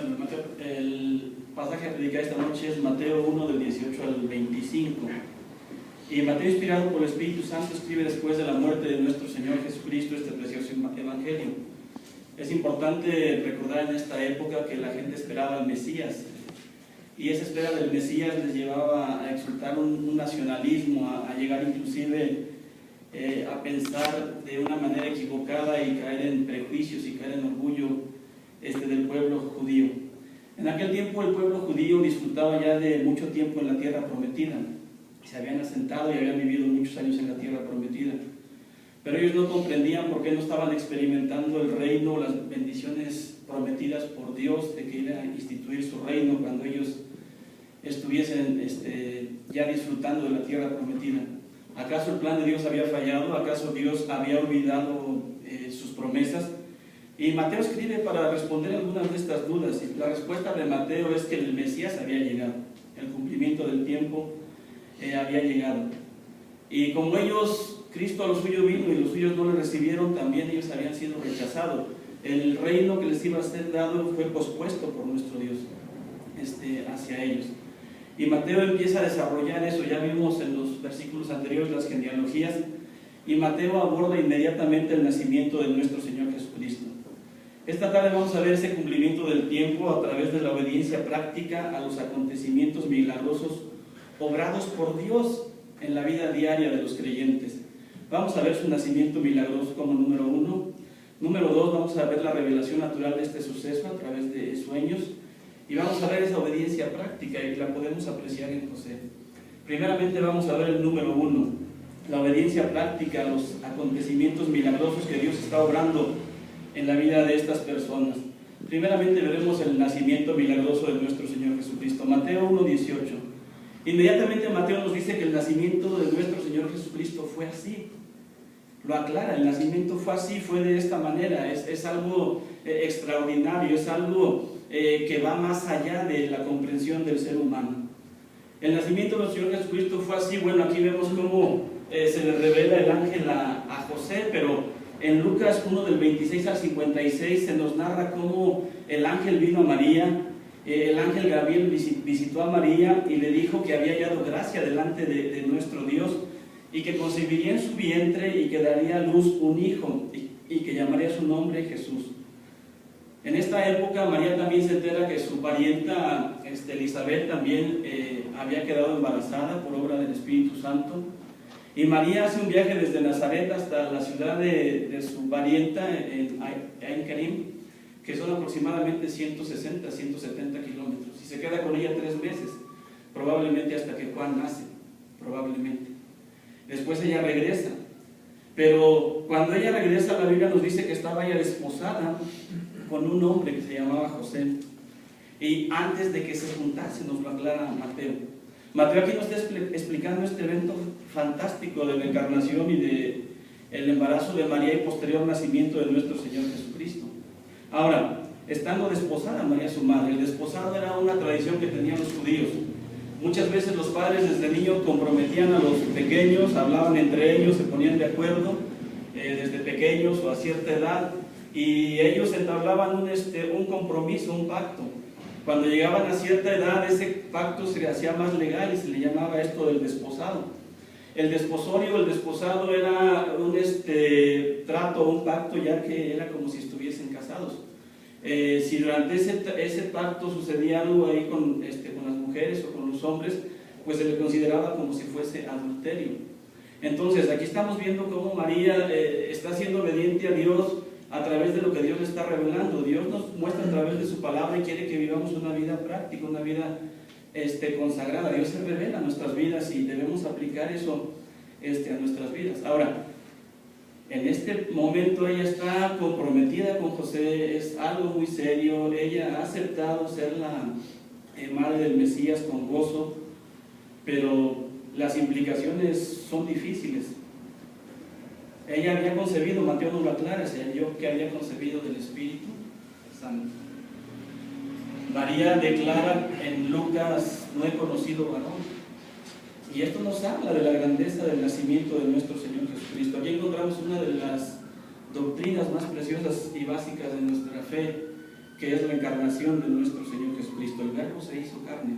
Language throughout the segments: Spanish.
Bueno, el pasaje a predicar esta noche es Mateo 1, del 18 al 25. Y Mateo, inspirado por el Espíritu Santo, escribe después de la muerte de nuestro Señor Jesucristo este precioso evangelio. Es importante recordar en esta época que la gente esperaba al Mesías, y esa espera del Mesías les llevaba a exaltar un nacionalismo, a llegar inclusive a pensar de una manera equivocada y caer en prejuicios y caer en orgullo del pueblo judío. En aquel tiempo el pueblo judío disfrutaba ya de mucho tiempo en la tierra prometida. Se habían asentado y habían vivido muchos años en la tierra prometida. Pero ellos no comprendían por qué no estaban experimentando el reino, las bendiciones prometidas por Dios, de que iba a instituir su reino cuando ellos estuviesen ya disfrutando de la tierra prometida. ¿Acaso el plan de Dios había fallado? ¿Acaso Dios había olvidado sus promesas? Y Mateo escribe para responder algunas de estas dudas, y la respuesta de Mateo es que el Mesías había llegado, el cumplimiento del tiempo había llegado. Y como ellos, Cristo a los suyos vino y los suyos no le recibieron, también ellos habían sido rechazados. El reino que les iba a ser dado fue pospuesto por nuestro Dios hacia ellos. Y Mateo empieza a desarrollar eso. Ya vimos en los versículos anteriores las genealogías, y Mateo aborda inmediatamente el nacimiento de nuestro Señor Jesucristo. Esta tarde vamos a ver ese cumplimiento del tiempo a través de la obediencia práctica a los acontecimientos milagrosos obrados por Dios en la vida diaria de los creyentes. Vamos a ver su nacimiento milagroso como número uno. Número dos, vamos a ver la revelación natural de este suceso a través de sueños. Y vamos a ver esa obediencia práctica, y la podemos apreciar en José. Primeramente vamos a ver el número uno, la obediencia práctica a los acontecimientos milagrosos que Dios está obrando en la vida de estas personas. Primeramente veremos el nacimiento milagroso de nuestro Señor Jesucristo. Mateo 1:18. Inmediatamente Mateo nos dice que el nacimiento de nuestro Señor Jesucristo fue así. Lo aclara, el nacimiento fue así, fue de esta manera. Es algo extraordinario, es algo que va más allá de la comprensión del ser humano. El nacimiento de nuestro Señor Jesucristo fue así. Bueno, aquí vemos cómo se le revela el ángel a José, pero en Lucas 1 del 26 al 56 se nos narra cómo el ángel vino a María. El ángel Gabriel visitó a María y le dijo que había hallado gracia delante de nuestro Dios, y que concebiría en su vientre y que daría a luz un hijo, y que llamaría su nombre Jesús. En esta época María también se entera que su parienta Elizabeth también había quedado embarazada por obra del Espíritu Santo. Y María hace un viaje desde Nazaret hasta la ciudad de su parienta en Ain Karim, que son aproximadamente 160, 170 kilómetros. Y se queda con ella 3 meses, probablemente hasta que Juan nace, probablemente. Después ella regresa. Pero cuando ella regresa, la Biblia nos dice que estaba ella desposada con un hombre que se llamaba José. Y antes de que se juntase, nos lo aclara Mateo. Mateo aquí nos está explicando este evento fantástico de la encarnación y de el embarazo de María y posterior nacimiento de nuestro Señor Jesucristo. Ahora, estando desposada María su madre, el desposado era una tradición que tenían los judíos. Muchas veces los padres desde niños comprometían a los pequeños, hablaban entre ellos, se ponían de acuerdo desde pequeños o a cierta edad, y ellos entablaban un compromiso, un pacto. Cuando llegaban a cierta edad, ese pacto se le hacía más legal y se le llamaba esto del desposado. El desposorio, el desposado era un trato, un pacto, ya que era como si estuviesen casados. Si durante ese pacto sucedía algo ahí con las mujeres o con los hombres, pues se le consideraba como si fuese adulterio. Entonces, aquí estamos viendo cómo María está siendo obediente a Dios a través de lo que Dios le está revelando. Dios nos muestra a través de su palabra y quiere que vivamos una vida práctica, una vida consagrada. Dios se revela a nuestras vidas y debemos aplicar eso a nuestras vidas. Ahora, en este momento ella está comprometida con José, es algo muy serio. Ella ha aceptado ser la madre del Mesías con gozo, pero las implicaciones son difíciles. Ella había concebido, Mateo nos lo aclara, yo que había concebido del Espíritu Santo. María declara en Lucas: no he conocido varón. Y esto nos habla de la grandeza del nacimiento de nuestro Señor Jesucristo. Aquí encontramos una de las doctrinas más preciosas y básicas de nuestra fe, que es la encarnación de nuestro Señor Jesucristo. El Verbo se hizo carne.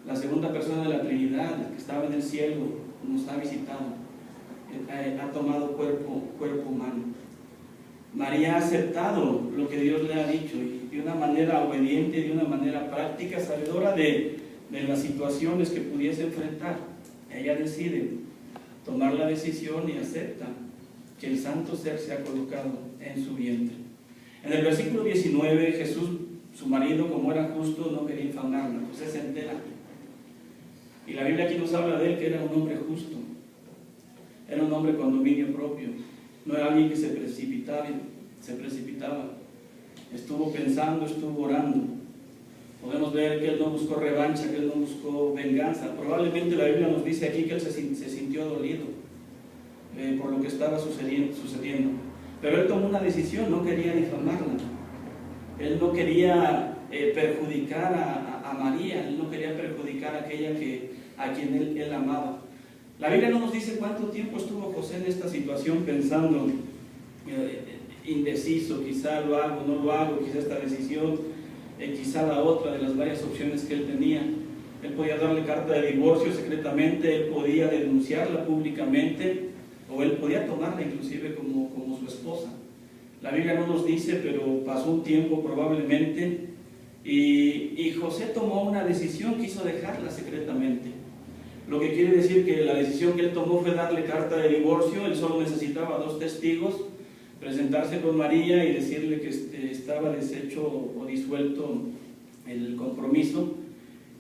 La segunda persona de la Trinidad, que estaba en el cielo, nos ha visitado, ha tomado cuerpo humano. María ha aceptado lo que Dios le ha dicho y de una manera obediente, de una manera práctica, sabedora de las situaciones que pudiese enfrentar. Ella decide tomar la decisión y acepta que el santo ser se ha colocado en su vientre. En el versículo 19, Jesús, su marido, como era justo, no quería infamarla. José se entera. Y la Biblia aquí nos habla de él, que era un hombre justo. Era un hombre con dominio propio. No era alguien que se precipitaba. Estuvo pensando, estuvo orando. Podemos ver que él no buscó revancha, que él no buscó venganza. Probablemente la Biblia nos dice aquí que él se sintió dolido por lo que estaba sucediendo. Pero él tomó una decisión, no quería difamarla. Él no quería perjudicar a María, él no quería perjudicar a aquella a quien él amaba. La Biblia no nos dice cuánto tiempo estuvo José en esta situación pensando, indeciso, quizá lo hago, no lo hago, quizá esta decisión, quizá la otra de las varias opciones que él tenía. Él podía darle carta de divorcio secretamente, él podía denunciarla públicamente, o él podía tomarla inclusive como su esposa. La Biblia no nos dice, pero pasó un tiempo probablemente, y José tomó una decisión, quiso dejarla secretamente. Lo que quiere decir que la decisión que él tomó fue darle carta de divorcio. Él solo necesitaba 2 testigos, presentarse con María y decirle que estaba deshecho o disuelto el compromiso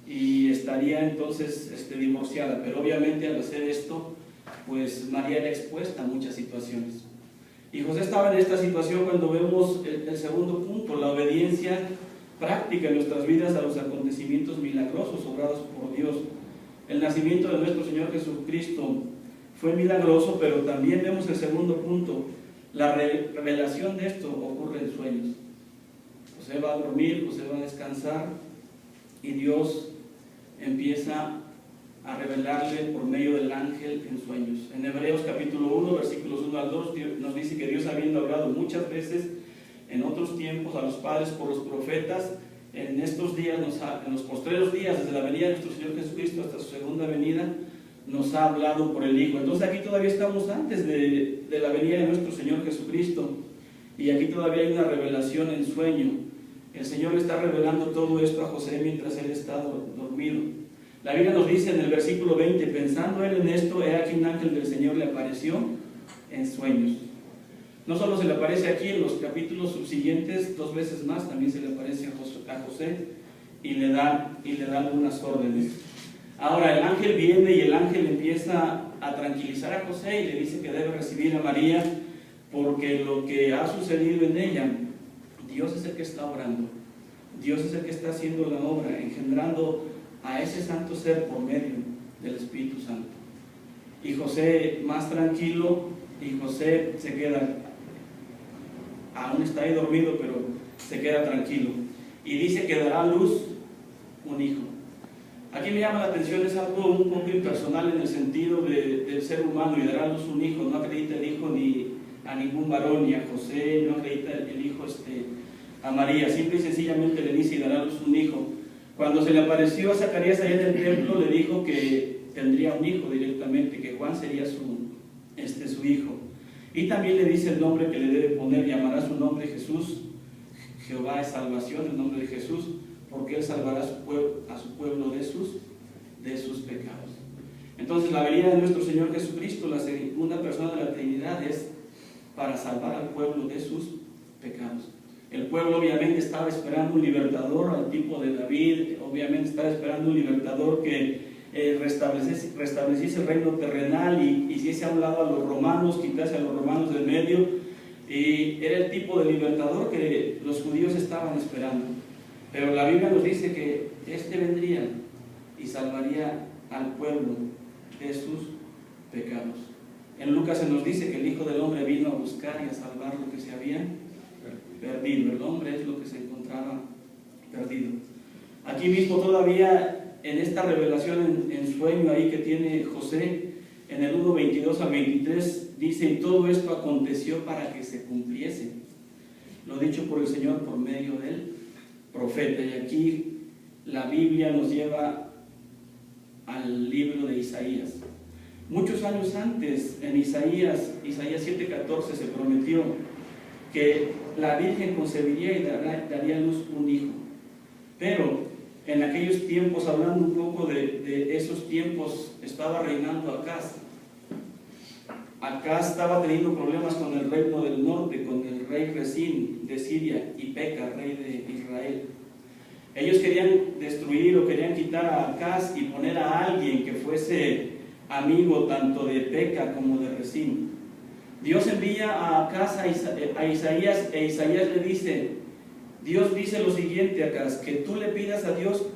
y estaría entonces divorciada. Pero obviamente al hacer esto, pues María era expuesta a muchas situaciones. Y José estaba en esta situación cuando vemos el segundo punto, la obediencia práctica en nuestras vidas a los acontecimientos milagrosos obrados por Dios. El nacimiento de nuestro Señor Jesucristo fue milagroso, pero también vemos el segundo punto. La revelación de esto ocurre en sueños. José va a dormir, José va a descansar y Dios empieza a revelarle por medio del ángel en sueños. En Hebreos capítulo 1, versículos 1 al 2, nos dice que Dios, habiendo hablado muchas veces en otros tiempos a los padres por los profetas, en estos días, en los postreros días, desde la venida de nuestro Señor Jesucristo hasta su segunda venida, nos ha hablado por el Hijo. Entonces aquí todavía estamos antes de la venida de nuestro Señor Jesucristo, y aquí todavía hay una revelación en sueño. El Señor le está revelando todo esto a José mientras él está dormido. La Biblia nos dice en el versículo 20, pensando él en esto, he aquí un ángel del Señor le apareció en sueños. No solo se le aparece aquí, en los capítulos subsiguientes, 2 veces más también se le aparece a José y le da algunas órdenes. Ahora el ángel viene y el ángel empieza a tranquilizar a José y le dice que debe recibir a María porque lo que ha sucedido en ella, Dios es el que está obrando. Dios es el que está haciendo la obra, engendrando a ese santo ser por medio del Espíritu Santo. Y José más tranquilo, y José se queda, aún está ahí dormido, pero se queda tranquilo. Y dice que dará a luz un hijo. Aquí me llama la atención, es algo un poco impersonal en el sentido del ser humano, y dará a luz un hijo. No acredita el hijo ni a ningún varón, ni a José, no acredita el hijo a María. Simple y sencillamente le dice y dará a luz un hijo. Cuando se le apareció a Zacarías allá en el templo, le dijo que tendría un hijo directamente, que Juan sería su hijo. Y también le dice el nombre que le debe poner, llamará su nombre Jesús. Jehová es salvación, el nombre de Jesús, porque él salvará a su pueblo de sus pecados. Entonces la venida de nuestro Señor Jesucristo, la segunda persona de la Trinidad, es para salvar al pueblo de sus pecados. El pueblo obviamente estaba esperando un libertador al tipo de David, obviamente estaba esperando un libertador que restableciese el reino terrenal y hiciese a un lado a los romanos, quitase a los romanos del medio, y era el tipo de libertador que los judíos estaban esperando. Pero la Biblia nos dice que este vendría y salvaría al pueblo de sus pecados. En Lucas se nos dice que el Hijo del Hombre vino a buscar y a salvar lo que se había perdido. El hombre es lo que se encontraba perdido. Aquí mismo todavía en esta revelación en sueño ahí que tiene José, en el 1:22 al 23 dice: y todo esto aconteció para que se cumpliese lo dicho por el Señor por medio del profeta. Y aquí la Biblia nos lleva al libro de Isaías. Muchos años antes, en Isaías 7:14, se prometió que la Virgen concebiría y daría a luz un hijo. Pero en aquellos tiempos, hablando un poco de esos tiempos, estaba reinando Acaz. Acaz estaba teniendo problemas con el reino del norte, con el rey Resín de Siria y Peca, rey de Israel. Ellos querían destruir o querían quitar a Acaz y poner a alguien que fuese amigo tanto de Peca como de Resín. Dios envía a Acaz a Isaías, e Isaías le dice, Dios dice lo siguiente a Acaz, que tú le pidas a Dios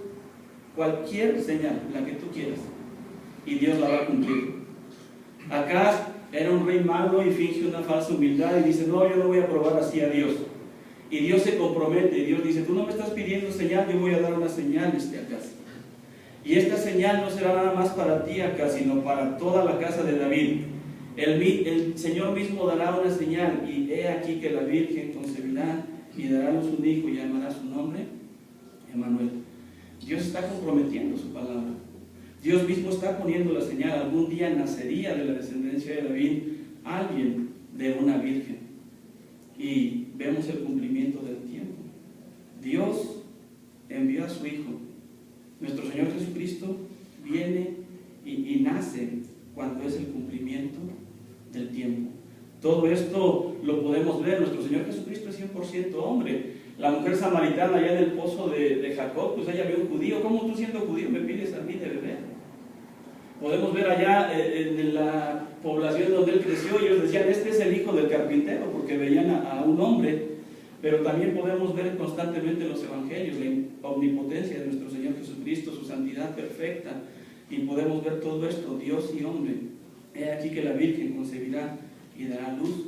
cualquier señal, la que tú quieras, y Dios la va a cumplir. Acaz era un rey malo y finge una falsa humildad y dice, no, yo no voy a probar así a Dios. Y Dios se compromete, y Dios dice, tú no me estás pidiendo señal, yo voy a dar una señal Acaz. Y esta señal no será nada más para ti Acaz, sino para toda la casa de David. El Señor mismo dará una señal, y he aquí que la Virgen concebirá y dará a luz un hijo y llamará su nombre Emmanuel. Dios está comprometiendo su palabra. Dios mismo está poniendo la señal. Algún día nacería de la descendencia de David alguien de una virgen. Y vemos el cumplimiento del tiempo. Dios envió a su Hijo. Nuestro Señor Jesucristo viene y nace cuando es el cumplimiento del tiempo. Todo esto lo podemos ver. Nuestro Señor Jesucristo es 100% hombre. La mujer samaritana allá en el pozo de Jacob, pues ella vio un judío. ¿Cómo tú siendo judío me pides a mí de beber? Podemos ver allá en la población donde él creció, ellos decían, este es el hijo del carpintero, porque veían a un hombre. Pero también podemos ver constantemente en los evangelios la omnipotencia de nuestro Señor Jesucristo, su santidad perfecta, y podemos ver todo esto, Dios y hombre. He aquí que la Virgen concebirá y dará a luz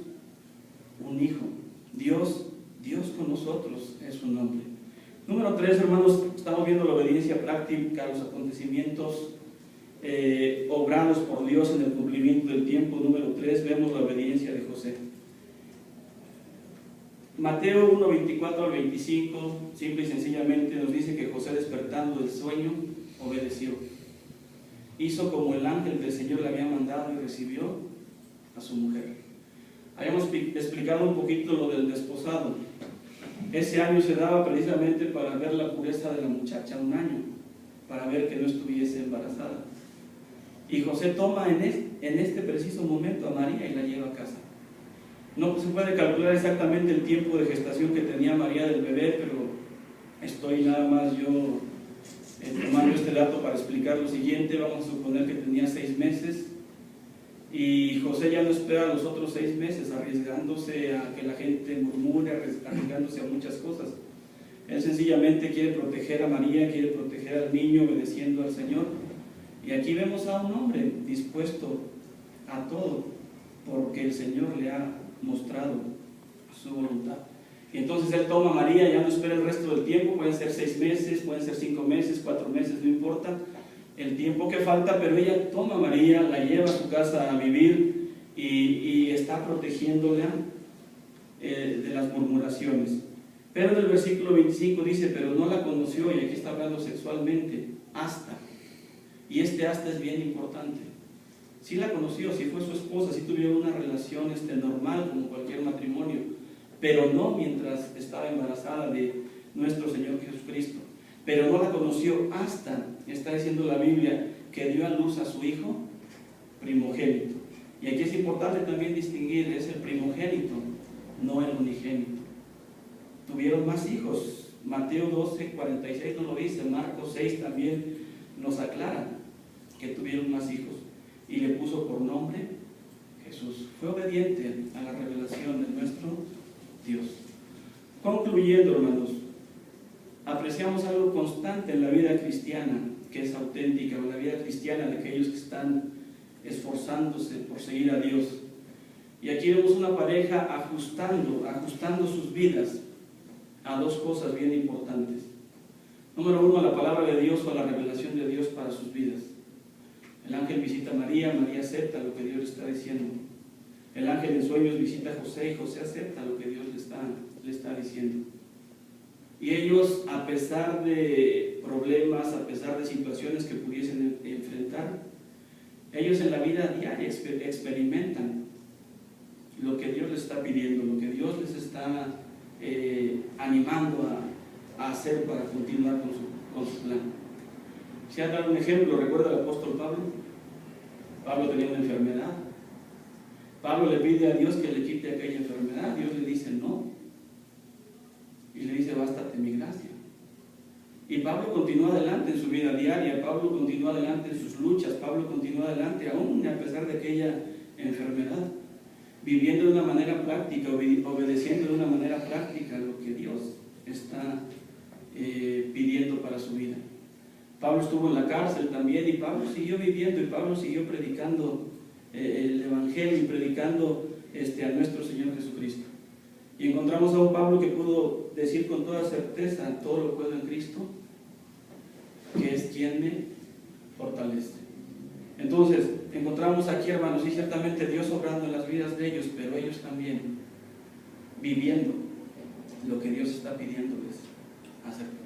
un hijo. Dios con nosotros es su nombre. Número 3, hermanos, estamos viendo la obediencia práctica a los acontecimientos obrados por Dios en el cumplimiento del tiempo. Número 3, vemos la obediencia de José. Mateo 1, 24 al 25, simple y sencillamente nos dice que José, despertando del sueño, obedeció. Hizo como el ángel del Señor le había mandado y recibió a su mujer. Habíamos explicado un poquito lo del desposado. Ese año se daba precisamente para ver la pureza de la muchacha, un año, para ver que no estuviese embarazada. Y José toma en este preciso momento a María y la lleva a casa. No se puede calcular exactamente el tiempo de gestación que tenía María del bebé, pero estoy nada más yo tomando este dato para explicar lo siguiente. Vamos a suponer que tenía 6 meses y José ya no espera los otros 6 meses, arriesgándose a que la gente murmure, arriesgándose a muchas cosas. Él sencillamente quiere proteger a María, quiere proteger al niño, obedeciendo al Señor. Y aquí vemos a un hombre dispuesto a todo, porque el Señor le ha mostrado su voluntad. Y entonces él toma a María, ya no espera el resto del tiempo, pueden ser 6 meses, pueden ser 5 meses, 4 meses, no importa el tiempo que falta, pero ella toma a María, la lleva a su casa a vivir y está protegiéndola de las murmuraciones. Pero en el versículo 25 dice, pero no la conoció, y aquí está hablando sexualmente, hasta. Y este hasta es bien importante. Sí la conoció, sí fue su esposa, sí tuvieron una relación normal como cualquier matrimonio, pero no mientras estaba embarazada de nuestro Señor Jesucristo. Pero no la conoció hasta, está diciendo la Biblia, que dio a luz a su hijo primogénito. Y aquí es importante también distinguir, es el primogénito, no el unigénito. Tuvieron más hijos. Mateo 12, 46 nos lo dice, Marcos 6 también nos aclara que tuvieron más hijos. Y le puso por nombre Jesús. Fue obediente a la revelación de nuestro Dios. Concluyendo, hermanos, apreciamos algo constante en la vida cristiana que es auténtica, en la vida cristiana de aquellos que están esforzándose por seguir a Dios. Y aquí vemos una pareja ajustando sus vidas a 2 cosas bien importantes. Número 1, la palabra de Dios o la revelación de Dios para sus vidas. El ángel visita a María, María acepta lo que Dios le está diciendo. El ángel en sueños visita a José y José acepta lo que Dios le está Y ellos, a pesar de problemas, a pesar de situaciones que pudiesen enfrentar, ellos en la vida diaria experimentan lo que Dios les está pidiendo, lo que Dios les está animando a hacer para continuar con su plan. Si han dado un ejemplo, recuerda al apóstol Pablo. Pablo tenía una enfermedad. Pablo le pide a Dios que le quite aquella enfermedad. Dios le dice no. Y le dice, bástate mi gracia. Y Pablo continúa adelante en su vida diaria. Pablo continúa adelante en sus luchas. Pablo continúa adelante aún a pesar de aquella enfermedad, viviendo de una manera práctica, obedeciendo de una manera práctica lo que Dios está pidiendo para su vida. Pablo estuvo en la cárcel también, y Pablo siguió viviendo, y Pablo siguió predicando el Evangelio y predicando a nuestro Señor Jesucristo. Y encontramos a un Pablo que pudo decir con toda certeza: todo lo puedo en Cristo, que es quien me fortalece. Entonces, encontramos aquí, hermanos, y ciertamente Dios obrando en las vidas de ellos, pero ellos también viviendo lo que Dios está pidiéndoles hacer.